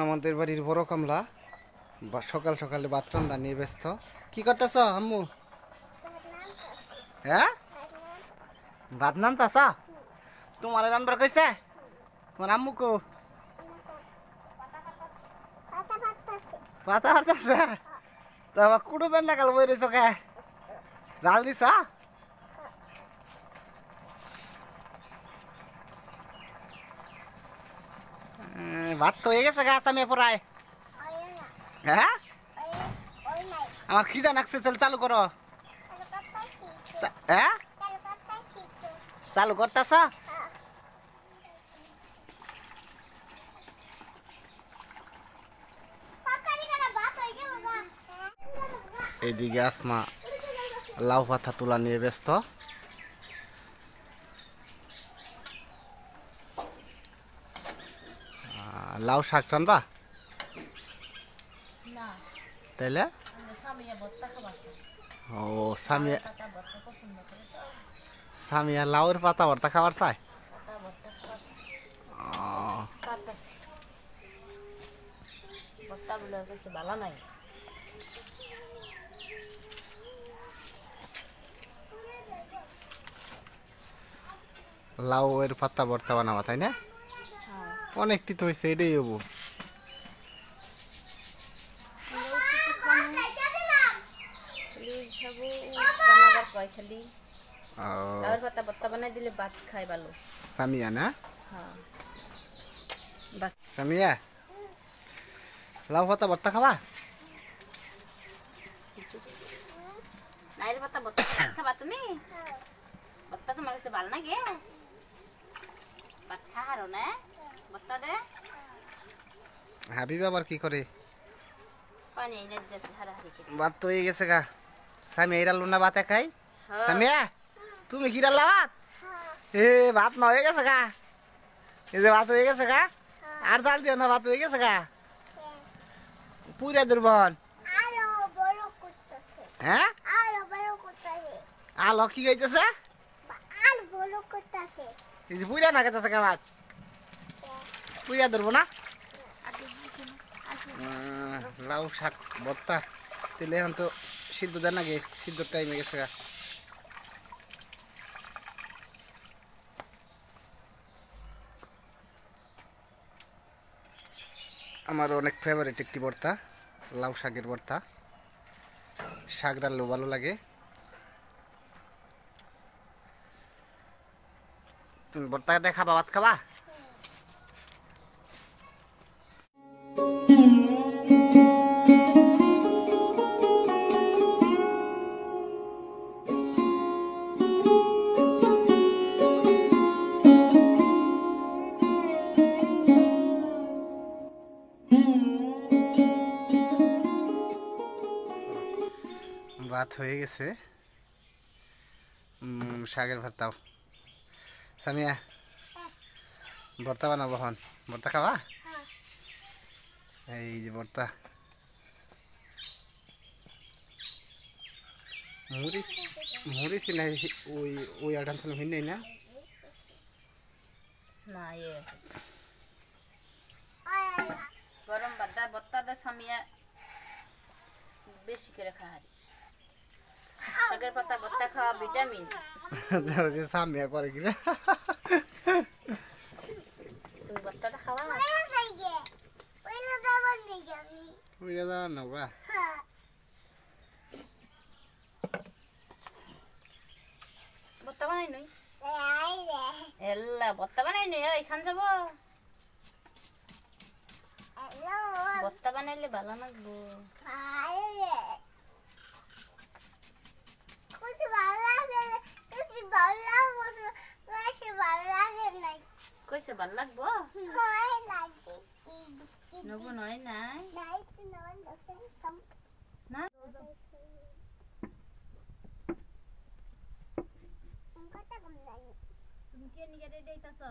আমাদের বাড়ির বড় কামলা সকাল সকালে ভাত রান্না নিয়ে ব্যস্ত। কি করতেছ আম্মু? হ্যাঁ, ভাত নামতাছ? তোমার রান্নার কইছে? তোমার আম্মু কো? পাতা পারতেছে? তো আবার কুড়ো বেন না কাল বই রয়েছ কে? রাল দিছ? ভাত তো হয়ে গেছে গা আমি পড়ায়। হ্যাঁ, আমার খিদা লাগছে, চালু করো। হ্যাঁ, চালু করতেছ? এইদিকে আসমা লাউ পাতা তোলা নিয়ে ব্যস্ত। লাউ শাক রানবা? তাইলে ও সামিয়া লাউয়ের পাতা ভর্তা খাবার চাই। লাউয়ের পাতা ভর্তা বানাবা তাই না? অনেকটি তো হয়েছে, এটাই হবো। সামিয়া না? সামিয়া লাউ পাতা ভর্তা খাবা? খাবা তুমি? বত্তা তোমার কাছে ভালো লাগে? ভাত খাহারো না বত্তা দে? হাবিব আবার কি করে? পানি এনে দিতেছে হারাহারি করে। ভাত তো হয়ে গেছে গা। সামিয়া এরা লুনা ভাতে খাই। সামিয়া তুমি কি রান্না ভাত? এ ভাত না হয়ে গেছে গা। এই যে ভাত হয়ে গেছে গা। আর ডাল দিও না, ভাত হয়ে গেছে গা। পুরা দুর্বল। হ্যাঁ, আলো কি গাইতেছে? এই যে পুরা না খেতেছে গা ভাত। পুরা ধরবো না। লাউ শাক ভর্তা তেলে এখন তো সিদ্ধ দেন নাকি, সিদ্ধ টাইমে গেছে গা। আমার অনেক ফেভারিট একটি ভর্তা, লাউ শাকের ভর্তা। শাক ডাললেও ভালো লাগে। তুমি ভর্তা দিয়ে খাবা, ভাত খাবা? ভাত হয়ে গেছে, শাকের ভর্তাও। সামিয়া ভর্তা বানাবো হন, ভর্তা খাবা? এই যে ভর্তা, মরিচ নাই ওই ওই আটান ছিল ভিন্ন না। না ইয়ে গরম বাদা বত্তা দে সামিয়া বেশি করে খাহারি। শাকের পাতা ভর্তা খাওয়া ভিটামিন। সামিয়া করে কিনা তুমি ভর্তাটা খাওয়া না? ভর্তা বানাই নই এল্লা ভর্তা বানাই নই এখান যাব। ভর্তা বানাইলে ভালো লাগবো। কইছে ভাল লাগবো নব নয় নাই না তুমি কে নিয়ে রেডি হইতাছ?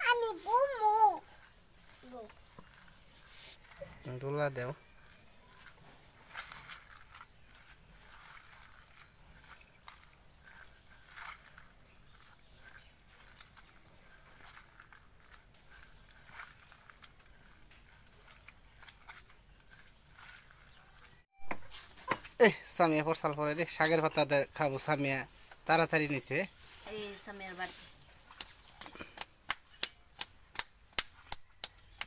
আমি বুমু দোলা দেও। সামিয়া পরসাল পরে দে শাকের পাতা খাবো সামিয়া তাড়াতাড়ি নিছে এই সামিয়ার বাড়ি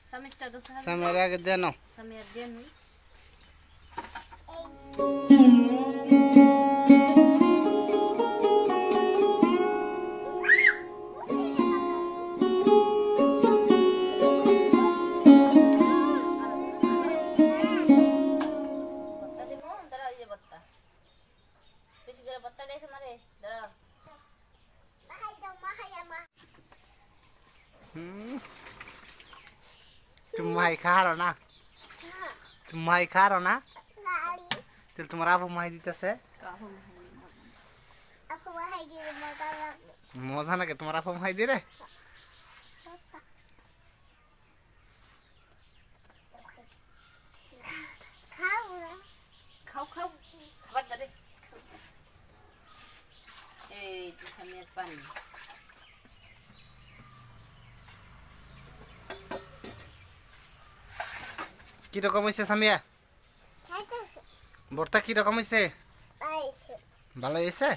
সামিয়ারটা দোষ সামিয়ার আগে দে নাও সামিয়ার দিয়ে নই तुम माई खा रहो ना तुम माई खा रहो ना तो तुम्हारा आप माई दीता से मजा ना के तुम्हारा आप माई दे रे খাও খাও খাবার দারে এই তো সামিয়ার পানি কি রকম হইছে সামিয়া ভর্তা কি রকম হইছে ভালো হইছে